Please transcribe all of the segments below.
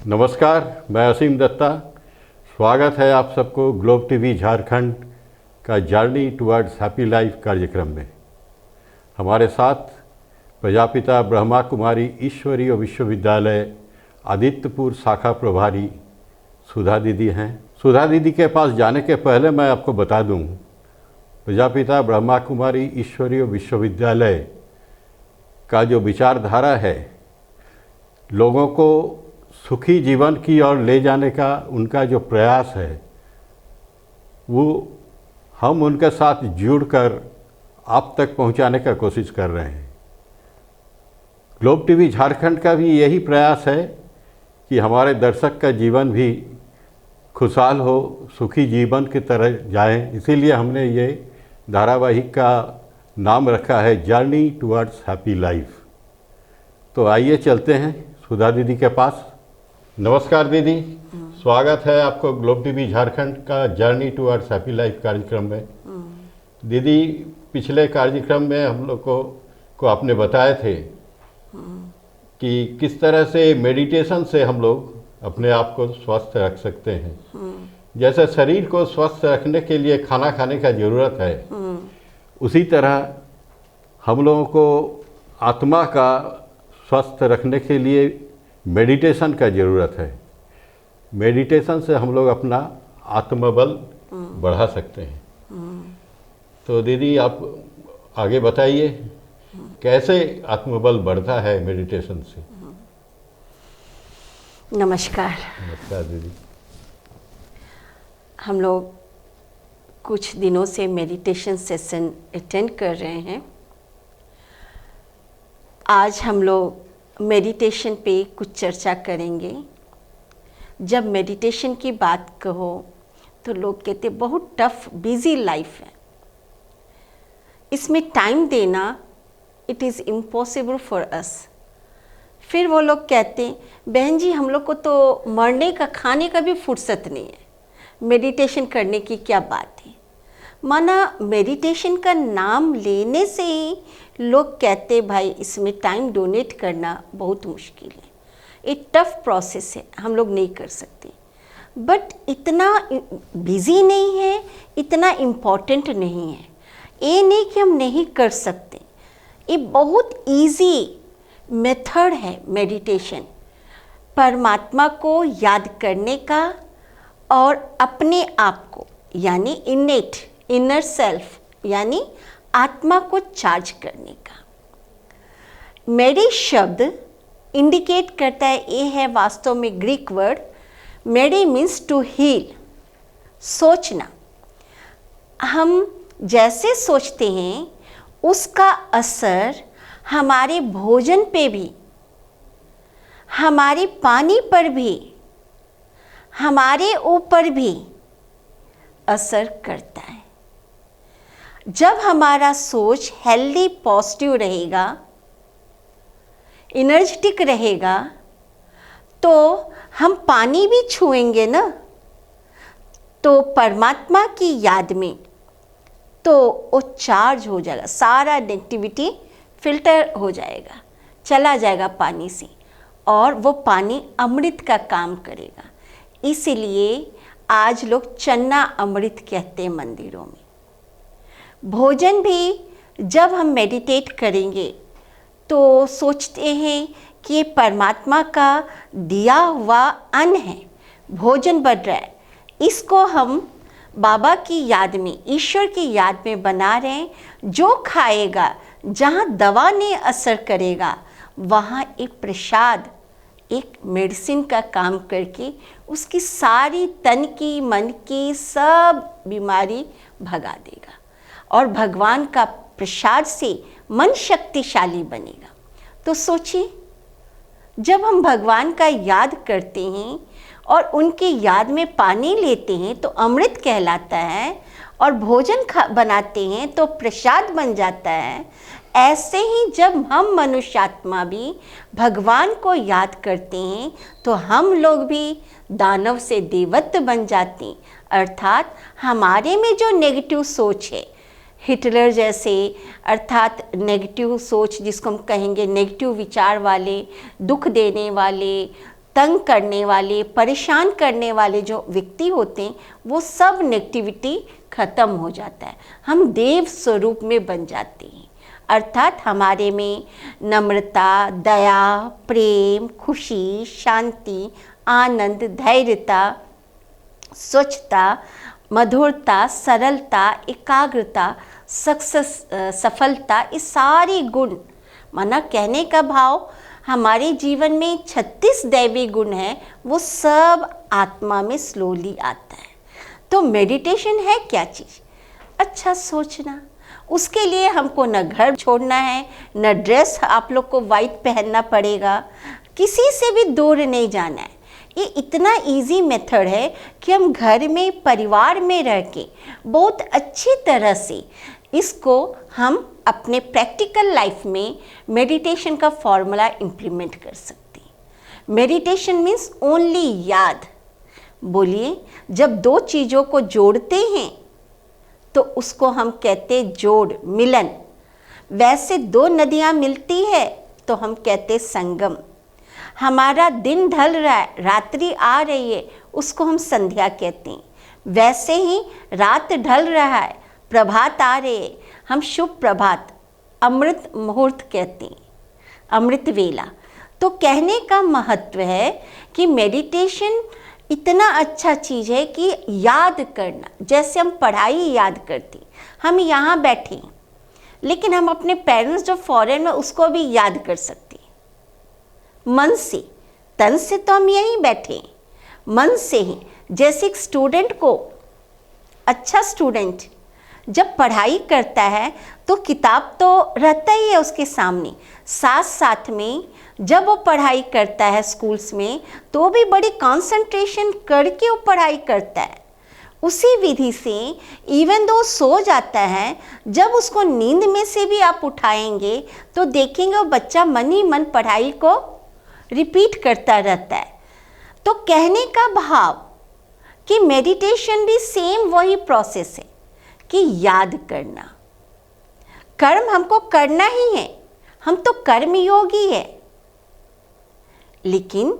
नमस्कार, मैं असीम दत्ता। स्वागत है आप सबको ग्लोब टीवी झारखंड का जर्नी टुवर्ड्स हैप्पी लाइफ कार्यक्रम में। हमारे साथ प्रजापिता ब्रह्मा कुमारी ईश्वरीय विश्वविद्यालय आदित्यपुर शाखा प्रभारी सुधा दीदी हैं। सुधा दीदी के पास जाने के पहले मैं आपको बता दूं, प्रजापिता ब्रह्मा कुमारी ईश्वरीय विश्वविद्यालय का जो विचारधारा है, लोगों को सुखी जीवन की ओर ले जाने का उनका जो प्रयास है, वो हम उनके साथ जुड़कर आप तक पहुंचाने का कोशिश कर रहे हैं। ग्लोब टीवी झारखंड का भी यही प्रयास है कि हमारे दर्शक का जीवन भी खुशहाल हो, सुखी जीवन की तरह जाए। इसीलिए हमने ये धारावाहिक का नाम रखा है जर्नी टुवर्ड्स हैप्पी लाइफ। तो आइए चलते हैं सुधा दीदी के पास। नमस्कार दीदी, स्वागत है आपको ग्लोब टीवी झारखंड का जर्नी टुवर्ड्स हैप्पी लाइफ कार्यक्रम में। दीदी, पिछले कार्यक्रम में हम लोग को आपने बताए थे कि किस तरह से मेडिटेशन से हम लोग अपने आप को स्वस्थ रख सकते हैं। जैसे शरीर को स्वस्थ रखने के लिए खाना खाने का ज़रूरत है, उसी तरह हम लोगों को आत्मा का स्वस्थ रखने के लिए मेडिटेशन का ज़रूरत है। मेडिटेशन से हम लोग अपना आत्मबल बढ़ा सकते हैं। तो दीदी, आप आगे बताइए, कैसे आत्मबल बढ़ता है मेडिटेशन से? नमस्कार। नमस्कार दीदी। हम लोग कुछ दिनों से मेडिटेशन सेशन अटेंड कर रहे हैं। आज हम लोग मेडिटेशन पे कुछ चर्चा करेंगे। जब मेडिटेशन की बात कहो तो लोग कहते बहुत टफ बिजी लाइफ है, इसमें टाइम देना it is impossible for us. फिर वो लोग कहते हैं बहन जी, हम लोग को तो मरने का खाने का भी फुर्सत नहीं है, मेडिटेशन करने की क्या बात है। माना मेडिटेशन का नाम लेने से ही लोग कहते भाई इसमें टाइम डोनेट करना बहुत मुश्किल है, एक टफ प्रोसेस है, हम लोग नहीं कर सकते। बट इतना बिजी नहीं है, इतना इम्पोर्टेंट नहीं है। ये नहीं कि हम नहीं कर सकते, ये बहुत इजी मेथड है मेडिटेशन, परमात्मा को याद करने का और अपने आप को यानी इनर सेल्फ यानी आत्मा को चार्ज करने का। मेडी शब्द इंडिकेट करता है, ये है वास्तव में Greek word. Medi means to heal, सोचना। हम जैसे सोचते हैं उसका असर हमारे भोजन पे भी, हमारे पानी पर भी, हमारे ऊपर भी असर करता है। जब हमारा सोच हेल्दी पॉजिटिव रहेगा, एनर्जेटिक रहेगा, तो हम पानी भी छुएंगे ना, तो परमात्मा की याद में तो वो चार्ज हो जाएगा, सारा नेगेटिविटी फिल्टर हो जाएगा, चला जाएगा पानी से, और वो पानी अमृत का काम करेगा। इसीलिए आज लोग चन्ना अमृत कहते हैं मंदिरों में। भोजन भी जब हम मेडिटेट करेंगे तो सोचते हैं कि ये परमात्मा का दिया हुआ अन्न है, भोजन बढ़ रहा है, इसको हम बाबा की याद में, ईश्वर की याद में बना रहे हैं। जो खाएगा, जहाँ दवा ने असर करेगा, वहाँ एक प्रसाद, एक मेडिसिन का काम करके उसकी सारी तन की, मन की सब बीमारी भगा देगा, और भगवान का प्रसाद से मन शक्तिशाली बनेगा। तो सोचिए, जब हम भगवान का याद करते हैं और उनकी याद में पानी लेते हैं तो अमृत कहलाता है, और भोजन बनाते हैं तो प्रसाद बन जाता है। ऐसे ही जब हम मनुष्यात्मा भी भगवान को याद करते हैं तो हम लोग भी दानव से देवत्व बन जाते हैं। अर्थात हमारे में जो नेगेटिव सोच है, हिटलर जैसे, अर्थात नेगेटिव सोच जिसको हम कहेंगे, नेगेटिव विचार वाले, दुख देने वाले, तंग करने वाले, परेशान करने वाले जो व्यक्ति होते हैं, वो सब नेगेटिविटी खत्म हो जाता है। हम देव स्वरूप में बन जाते हैं, अर्थात हमारे में नम्रता, दया, प्रेम, खुशी, शांति, आनंद, धैर्यता, स्वच्छता, मधुरता, सरलता, एकाग्रता, सफलता, ये सारी गुण, माना कहने का भाव हमारे जीवन में 36 दैवी गुण हैं, वो सब आत्मा में स्लोली आता है। तो मेडिटेशन है क्या चीज़? अच्छा सोचना। उसके लिए हमको न घर छोड़ना है, न ड्रेस आप लोग को वाइट पहनना पड़ेगा, किसी से भी दूर नहीं जाना है। ये इतना इजी मेथड है कि हम घर में, परिवार में रह के बहुत अच्छी तरह से इसको हम अपने प्रैक्टिकल लाइफ में मेडिटेशन का फॉर्मूला इम्प्लीमेंट कर सकते हैं। मेडिटेशन मीन्स ओनली याद। बोलिए, जब दो चीज़ों को जोड़ते हैं तो उसको हम कहते जोड़, मिलन। वैसे दो नदियाँ मिलती है तो हम कहते संगम। हमारा दिन ढल रहा है, रात्रि आ रही है, उसको हम संध्या कहते हैं। वैसे ही रात ढल रहा है, प्रभात आ रहे हैं, हम शुभ प्रभात, अमृत मुहूर्त कहते हैं, अमृत वेला। तो कहने का महत्व है कि मेडिटेशन इतना अच्छा चीज़ है कि याद करना, जैसे हम पढ़ाई याद करते, हम यहाँ बैठे लेकिन हम अपने पेरेंट्स जो फॉरेन में, उसको भी याद कर सकते मन से। तन से तो हम यहीं बैठे, मन से ही। जैसे एक स्टूडेंट को, अच्छा स्टूडेंट जब पढ़ाई करता है तो किताब तो रहता ही है उसके सामने, साथ साथ में जब वो पढ़ाई करता है स्कूल्स में तो भी बड़ी कंसंट्रेशन करके वो पढ़ाई करता है। उसी विधि से इवन दो सो जाता है, जब उसको नींद में से भी आप उठाएंगे तो देखेंगे वो बच्चा मन ही मन पढ़ाई को रिपीट करता रहता है। तो कहने का भाव कि मेडिटेशन भी सेम वही प्रोसेस है कि याद करना। कर्म हमको करना ही है, हम तो कर्मयोगी है, लेकिन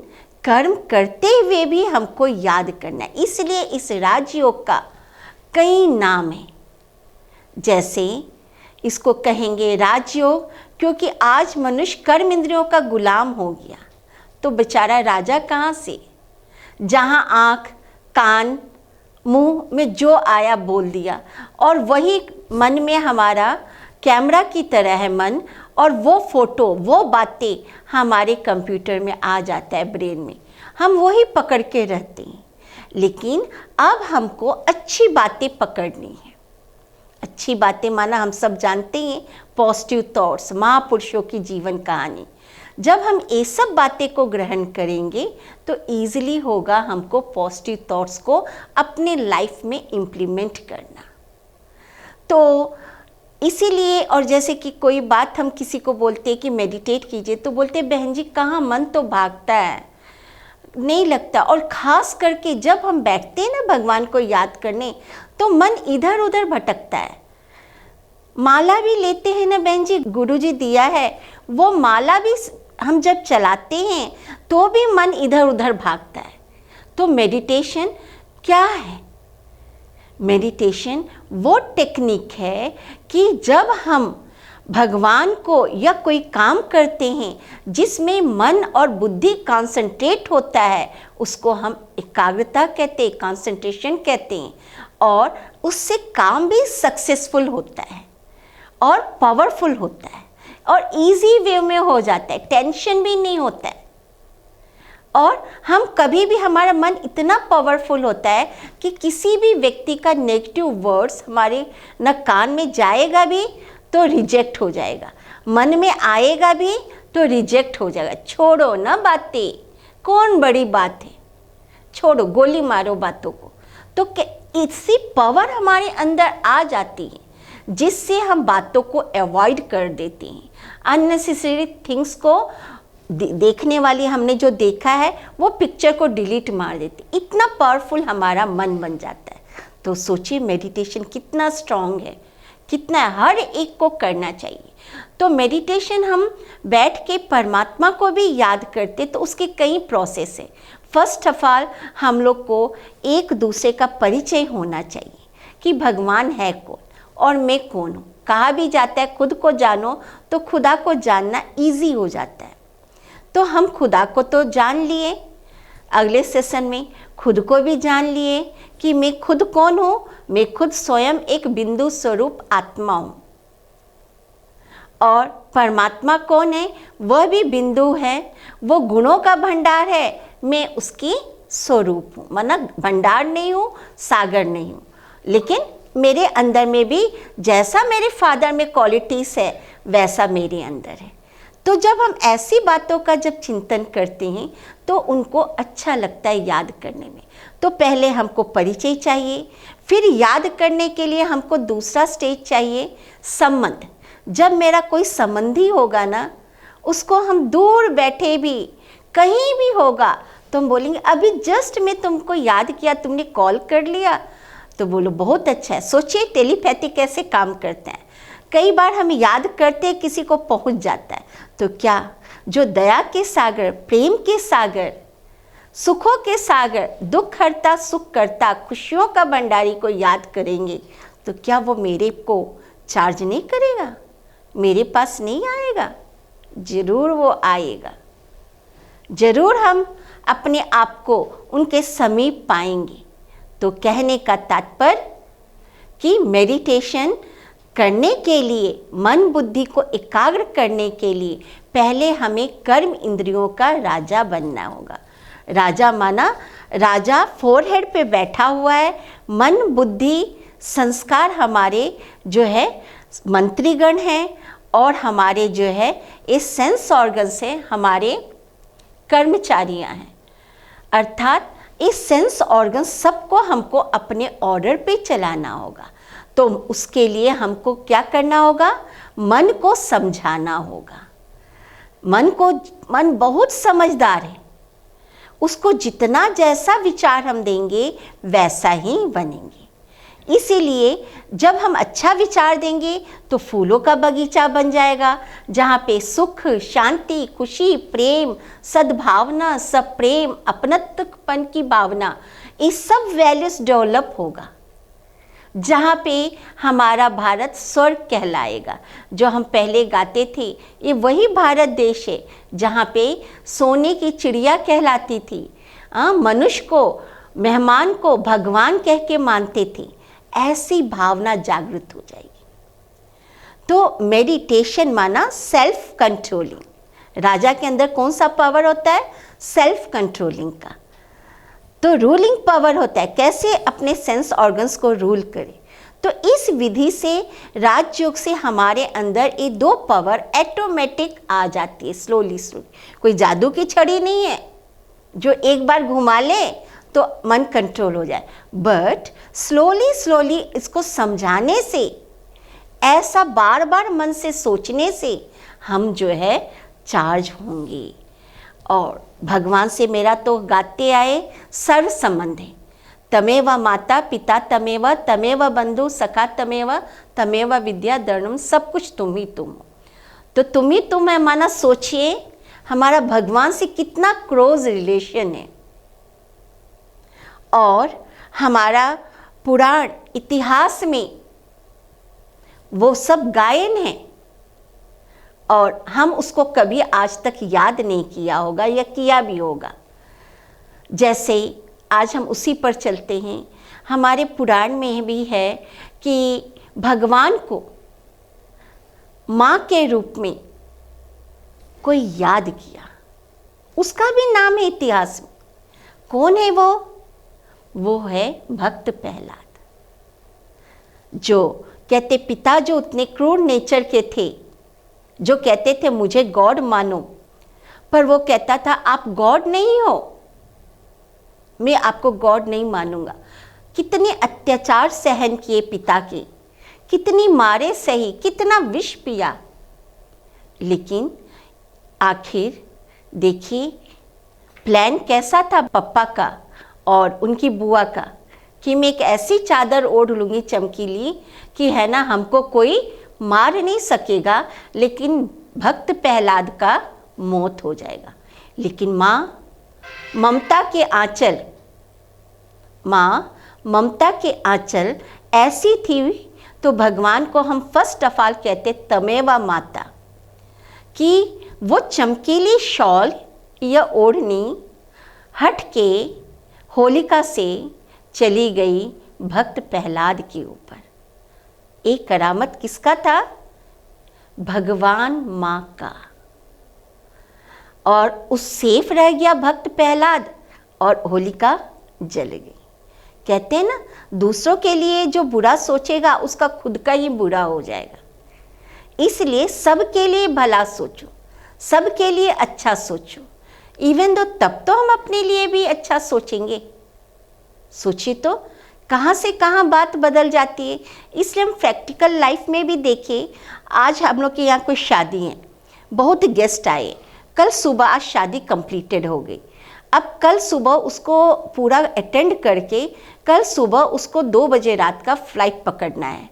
कर्म करते हुए भी हमको याद करना है। इसलिए इस राजयोग का कई नाम है। जैसे इसको कहेंगे राजयोग, क्योंकि आज मनुष्य कर्म इंद्रियों का गुलाम हो गया। तो बेचारा राजा कहाँ से? जहाँ आँख, कान, मुंह में जो आया बोल दिया, और वही मन में हमारा कैमरा की तरह है मन, और वो फोटो, वो बातें हमारे कंप्यूटर में आ जाता है, ब्रेन में, हम वही पकड़ के रहते हैं। लेकिन अब हमको अच्छी बातें पकड़नी है। अच्छी बातें माना हम सब जानते हैं पॉजिटिव थॉट्स, महापुरुषों की जीवन कहानी। जब हम ये सब बातें को ग्रहण करेंगे तो ईजिली होगा हमको पॉजिटिव थॉट्स को अपने लाइफ में इम्प्लीमेंट करना। तो इसीलिए, और जैसे कि कोई बात हम किसी को बोलते हैं कि मेडिटेट कीजिए, तो बोलते बहन जी कहाँ, मन तो भागता है, नहीं लगता। और ख़ास करके जब हम बैठते हैं ना भगवान को याद करने, तो मन इधर उधर भटकता है। माला भी लेते हैं ना बहन जी, गुरु जी दिया है, वो माला भी हम जब चलाते हैं तो भी मन इधर उधर भागता है। तो मेडिटेशन क्या है? मेडिटेशन वो टेक्निक है कि जब हम भगवान को या कोई काम करते हैं जिसमें मन और बुद्धि कंसंट्रेट होता है, उसको हम एकाग्रता कहते हैं, कंसंट्रेशन कहते हैं, और उससे काम भी सक्सेसफुल होता है और पावरफुल होता है और इजी वे में हो जाता है, टेंशन भी नहीं होता है। और हम कभी भी, हमारा मन इतना पावरफुल होता है कि किसी भी व्यक्ति का नेगेटिव वर्ड्स हमारे न कान में जाएगा भी तो रिजेक्ट हो जाएगा, मन में आएगा भी तो रिजेक्ट हो जाएगा। छोड़ो ना बातें, कौन बड़ी बात है, छोड़ो, गोली मारो बातों को। तो इससे पावर हमारे अंदर आ जाती है जिससे हम बातों को अवॉइड कर देते हैं। अननेसेसरी थिंग्स को देखने वाली हमने जो देखा है वो पिक्चर को डिलीट मार देते, इतना पावरफुल हमारा मन बन जाता है। तो सोचिए मेडिटेशन कितना स्ट्रॉन्ग है कितना है, हर एक को करना चाहिए। तो मेडिटेशन हम बैठ के परमात्मा को भी याद करते, तो उसके कई प्रोसेस है। फर्स्ट ऑफ ऑल हम लोग को एक दूसरे का परिचय होना चाहिए कि भगवान है कौन और मैं कौन हूँ। कहा भी जाता है खुद को जानो तो खुदा को जानना इजी हो जाता है। तो हम खुदा को तो जान लिए, अगले सेशन में खुद को भी जान लिए कि मैं खुद कौन हूँ। मैं खुद स्वयं एक बिंदु स्वरूप आत्मा हूँ, और परमात्मा कौन है, वह भी बिंदु है, वो गुणों का भंडार है, मैं उसकी स्वरूप हूँ। मतलब भंडार नहीं हूँ, सागर नहीं हूँ, लेकिन मेरे अंदर में भी जैसा मेरे फादर में क्वालिटीज़ है वैसा मेरे अंदर है। तो जब हम ऐसी बातों का जब चिंतन करते हैं तो उनको अच्छा लगता है याद करने में। तो पहले हमको परिचय चाहिए, फिर याद करने के लिए हमको दूसरा स्टेज चाहिए, संबंध। जब मेरा कोई संबंधी होगा ना, उसको हम दूर बैठे भी कहीं भी होगा तो हम बोलेंगे अभी जस्ट मैं तुमको याद किया, तुमने कॉल कर लिया, तो बोलो बहुत अच्छा है। सोचिए टेलीपैथी कैसे काम करता है। कई बार हम याद करते हैं किसी को पहुंच जाता है, तो क्या जो दया के सागर, प्रेम के सागर, सुखों के सागर, दुख हरता सुख करता, खुशियों का भंडारी को याद करेंगे तो क्या वो मेरे को चार्ज नहीं करेगा, मेरे पास नहीं आएगा? जरूर वो आएगा, जरूर हम अपने आप को उनके समीप पाएंगे। तो कहने का तात्पर्य कि मेडिटेशन करने के लिए, मन बुद्धि को एकाग्र करने के लिए पहले हमें कर्म इंद्रियों का राजा बनना होगा। राजा माना राजा फोरहेड पे बैठा हुआ है, मन बुद्धि संस्कार हमारे जो है मंत्रीगण हैं, और हमारे जो है इस सेंस ऑर्गन्स से हमारे कर्मचारियां हैं। अर्थात इस सेंस ऑर्गन सबको हमको अपने ऑर्डर पे चलाना होगा। तो उसके लिए हमको क्या करना होगा? मन को समझाना होगा। मन बहुत समझदार है, उसको जितना जैसा विचार हम देंगे वैसा ही बनेंगे। इसीलिए जब हम अच्छा विचार देंगे तो फूलों का बगीचा बन जाएगा, जहाँ पे सुख, शांति, खुशी, प्रेम, सद्भावना, सप्रेम, अपनत्वपन की भावना, ये सब वैल्यूज डेवलप होगा। जहाँ पे हमारा भारत स्वर्ग कहलाएगा। जो हम पहले गाते थे, ये वही भारत देश है जहाँ पे सोने की चिड़िया कहलाती थी। मनुष्य को, मेहमान को भगवान कह के मानते थे। ऐसी भावना जागृत हो जाएगी। तो मेडिटेशन माना सेल्फ कंट्रोलिंग। राजा के अंदर कौन सा पावर होता है? सेल्फ कंट्रोलिंग का। तो रूलिंग पावर होता है, कैसे अपने सेंस ऑर्गन्स को रूल करे। तो इस विधि से राजयोग से हमारे अंदर ये दो पावर ऑटोमेटिक आ जाती है, स्लोली स्लोली। कोई जादू की छड़ी नहीं है जो एक बार घुमा ले तो मन कंट्रोल हो जाए, बट स्लोली स्लोली इसको समझाने से, ऐसा बार बार मन से सोचने से हम जो है चार्ज होंगे। और भगवान से मेरा तो गाते आए सर्व संबंध है। तमेव माता पिता तमेव, तमेव बंधु सखा तमेव, तमेव विद्या धर्म, सब कुछ तुम ही तुम हो। तो तुम ही तुम है माना, सोचिए हमारा भगवान से कितना क्लोज रिलेशन है। और हमारा पुराण इतिहास में वो सब गायन है, और हम उसको कभी आज तक याद नहीं किया होगा या किया भी होगा। जैसे आज हम उसी पर चलते हैं। हमारे पुराण में भी है कि भगवान को माँ के रूप में कोई याद किया, उसका भी नाम है इतिहास में। कौन है वो है भक्त प्रहलाद, जो कहते पिता जो उतने क्रूर नेचर के थे, जो कहते थे मुझे गॉड मानो, पर वो कहता था आप गॉड नहीं हो, मैं आपको गॉड नहीं मानूंगा। कितने अत्याचार सहन किए पिता के, कितनी मारे सही, कितना विष पिया, लेकिन आखिर देखिए प्लान कैसा था पप्पा का और उनकी बुआ का, कि मैं एक ऐसी चादर ओढ़ लूँगी चमकीली कि है ना हमको कोई मार नहीं सकेगा, लेकिन भक्त प्रहलाद का मौत हो जाएगा। लेकिन माँ ममता के आंचल ऐसी थी, तो भगवान को हम फर्स्ट ऑफ ऑल कहते तमेवा माता, कि वो चमकीली शॉल या ओढ़नी हट के होलिका से चली गई भक्त प्रहलाद के ऊपर। एक करामत किसका था? भगवान माँ का। और उस सेफ रह गया भक्त प्रहलाद और होलिका जल गई। कहते हैं ना, दूसरों के लिए जो बुरा सोचेगा उसका खुद का ही बुरा हो जाएगा। इसलिए सबके लिए भला सोचो, सबके लिए अच्छा सोचो। इवन दो तब तो हम अपने लिए भी अच्छा सोचेंगे। सोचिए तो कहाँ से कहाँ बात बदल जाती है। इसलिए हम प्रैक्टिकल लाइफ में भी देखें। आज हम लोग के यहाँ कोई शादी है, बहुत गेस्ट आए, कल सुबह आज शादी कंप्लीटेड हो गई। अब कल सुबह उसको पूरा अटेंड करके कल सुबह उसको 2 बजे रात का फ्लाइट पकड़ना है,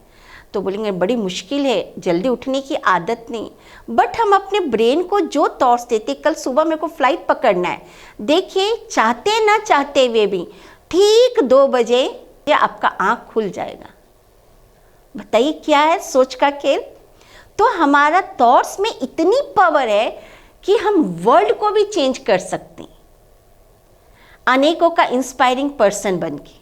तो बोलेंगे बड़ी मुश्किल है, जल्दी उठने की आदत नहीं। बट हम अपने ब्रेन को जो थॉट्स देते, कल सुबह मेरे को फ्लाइट पकड़ना है, देखिए चाहते ना चाहते हुए भी ठीक 2 बजे ये आपका आँख खुल जाएगा। बताइए क्या है सोच का खेल। तो हमारा थॉट्स में इतनी पावर है कि हम वर्ल्ड को भी चेंज कर सकते हैं, अनेकों का इंस्पायरिंग पर्सन बन के।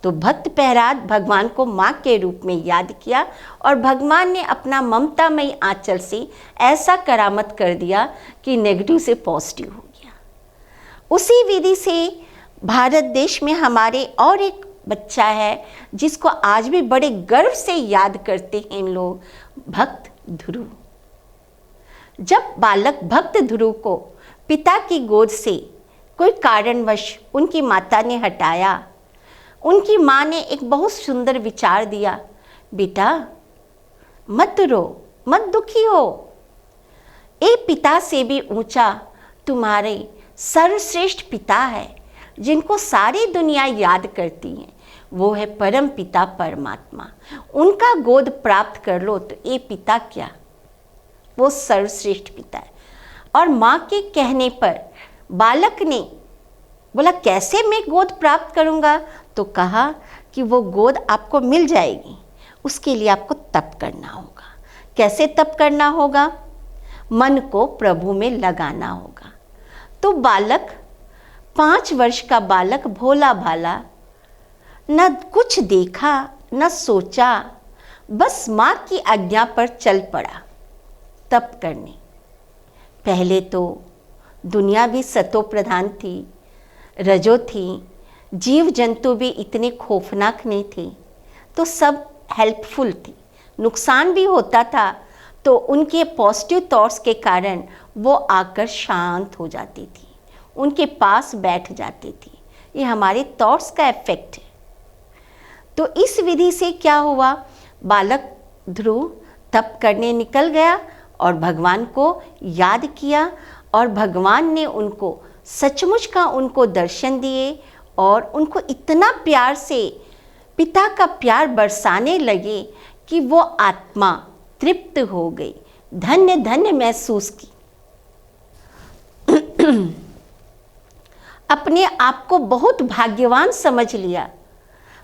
तो भक्त प्रहलाद भगवान को माँ के रूप में याद किया और भगवान ने अपना ममतामयी आंचल से ऐसा करामत कर दिया कि नेगेटिव से पॉजिटिव हो गया। उसी विधि से भारत देश में हमारे और एक बच्चा है जिसको आज भी बड़े गर्व से याद करते हैं लोग, भक्त ध्रुव। जब बालक भक्त ध्रुव को पिता की गोद से कोई कारणवश उनकी माता ने हटाया, उनकी माँ ने एक बहुत सुंदर विचार दिया, बेटा मत रो, मत दुखी हो, ए पिता से भी ऊंचा तुम्हारे सर्वश्रेष्ठ पिता है जिनको सारी दुनिया याद करती है, वो है परम पिता परमात्मा। उनका गोद प्राप्त कर लो तो ये पिता क्या, वो सर्वश्रेष्ठ पिता है। और माँ के कहने पर बालक ने बोला कैसे मैं गोद प्राप्त करूँगा, तो कहा कि वो गोद आपको मिल जाएगी, उसके लिए आपको तप करना होगा। कैसे तप करना होगा? मन को प्रभु में लगाना होगा। तो बालक 5 वर्ष का बालक भोला भाला, न कुछ देखा न सोचा, बस माँ की आज्ञा पर चल पड़ा तप करने। पहले तो दुनिया भी सतो प्रधान थी, रजो थी, जीव जंतु भी इतने खौफनाक नहीं थे, तो सब हेल्पफुल थी। नुकसान भी होता था तो उनके पॉजिटिव थॉट्स के कारण वो आकर शांत हो जाती थी, उनके पास बैठ जाती थी। ये हमारे थॉट्स का इफेक्ट है। तो इस विधि से क्या हुआ, बालक ध्रुव तप करने निकल गया और भगवान को याद किया और भगवान ने उनको सचमुच का उनको दर्शन दिए और उनको इतना प्यार से पिता का प्यार बरसाने लगे कि वो आत्मा तृप्त हो गई, धन्य धन्य महसूस की। अपने आप को बहुत भाग्यवान समझ लिया।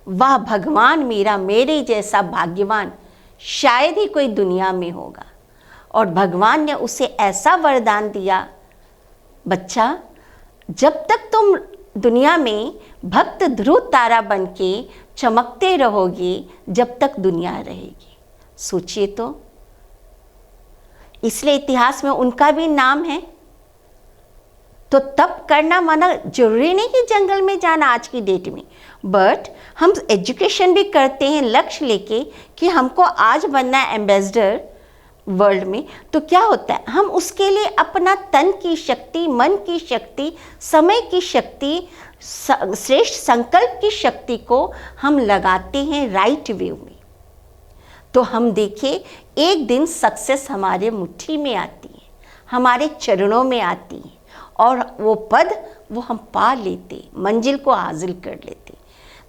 वाह भगवान, मेरे जैसा भाग्यवान शायद ही कोई दुनिया में होगा। और भगवान ने उसे ऐसा वरदान दिया, बच्चा जब तक तुम दुनिया में भक्त ध्रुव तारा बन के चमकते रहोगे, जब तक दुनिया रहेगी। सोचिए तो, इसलिए इतिहास में उनका भी नाम है। तो तप करना माना जरूरी नहीं कि जंगल में जाना आज की डेट में, बट हम एजुकेशन भी करते हैं लक्ष्य लेके कि हमको आज बनना है एम्बेसडर वर्ल्ड में। तो क्या होता है, हम उसके लिए अपना तन की शक्ति, मन की शक्ति, समय की शक्ति, श्रेष्ठ संकल्प की शक्ति को हम लगाते हैं राइट वे में। तो हम देखें एक दिन सक्सेस हमारे मुट्ठी में आती है, हमारे चरणों में आती है और वो पद वो हम पा लेते, मंजिल को हासिल कर लेते।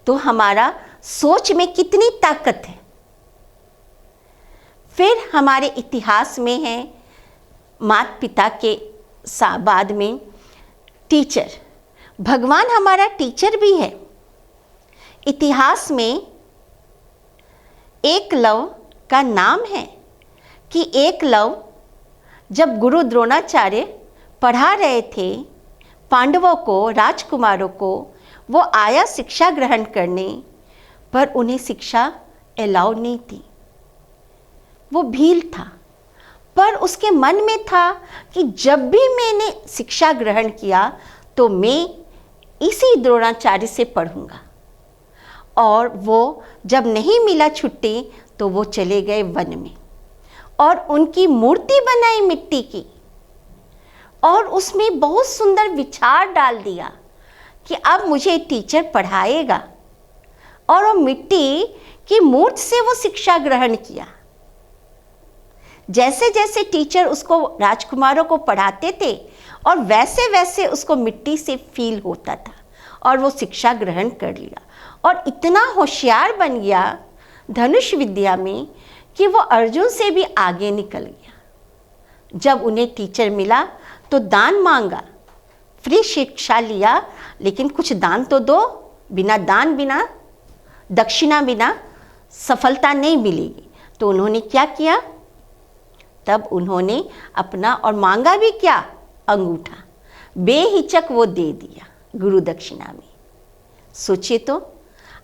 तो हमारा सोच में कितनी ताकत है। फिर हमारे इतिहास में है माता पिता के बाद में टीचर। भगवान हमारा टीचर भी है। इतिहास में एकलव्य का नाम है कि एकलव्य जब गुरु द्रोणाचार्य पढ़ा रहे थे पांडवों को, राजकुमारों को, वो आया शिक्षा ग्रहण करने, पर उन्हें शिक्षा अलाउ नहीं थी। वो भील था, पर उसके मन में था कि जब भी मैंने शिक्षा ग्रहण किया तो मैं इसी द्रोणाचार्य से पढ़ूंगा। और वो जब नहीं मिला छुट्टी तो वो चले गए वन में और उनकी मूर्ति बनाई मिट्टी की और उसमें बहुत सुंदर विचार डाल दिया कि अब मुझे टीचर पढ़ाएगा। और वो मिट्टी की मूर्ति से वो शिक्षा ग्रहण किया। जैसे जैसे टीचर उसको, राजकुमारों को पढ़ाते थे और वैसे वैसे उसको मिट्टी से फील होता था और वो शिक्षा ग्रहण कर लिया और इतना होशियार बन गया धनुष विद्या में कि वो अर्जुन से भी आगे निकल गया। जब उन्हें टीचर मिला तो दान मांगा, फ्री शिक्षा लिया, लेकिन कुछ दान तो दो, बिना दान, बिना दक्षिणा, बिना सफलता नहीं मिलेगी। तो उन्होंने क्या किया? तब उन्होंने अपना, और मांगा भी क्या? अंगूठा। बेहिचक वो दे दिया गुरु दक्षिणा में। सोचिए तो,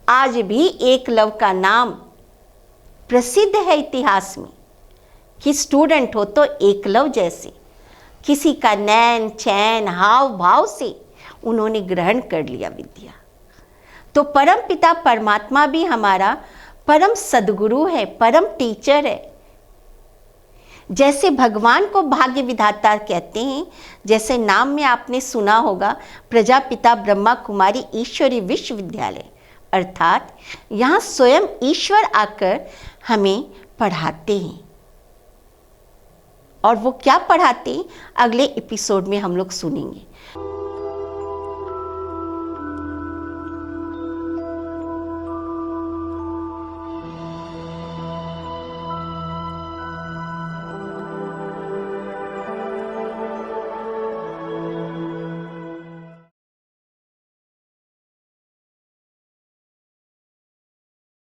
आज भी एकलव्य का नाम प्रसिद्ध है इतिहास में कि स्टूडेंट हो तो एकलव्य जैसे किसी का नैन चैन हाव भाव से उन्होंने ग्रहण कर लिया विद्या। तो परम पिता परमात्मा भी हमारा परम सद्गुरु है, परम टीचर है। जैसे भगवान को भाग्य विधाता कहते हैं, जैसे नाम में आपने सुना होगा प्रजापिता ब्रह्मा कुमारी ईश्वरी विश्वविद्यालय, अर्थात यहाँ स्वयं ईश्वर आकर हमें पढ़ाते हैं। और वो क्या पढ़ाते हैं अगले एपिसोड में हम लोग सुनेंगे।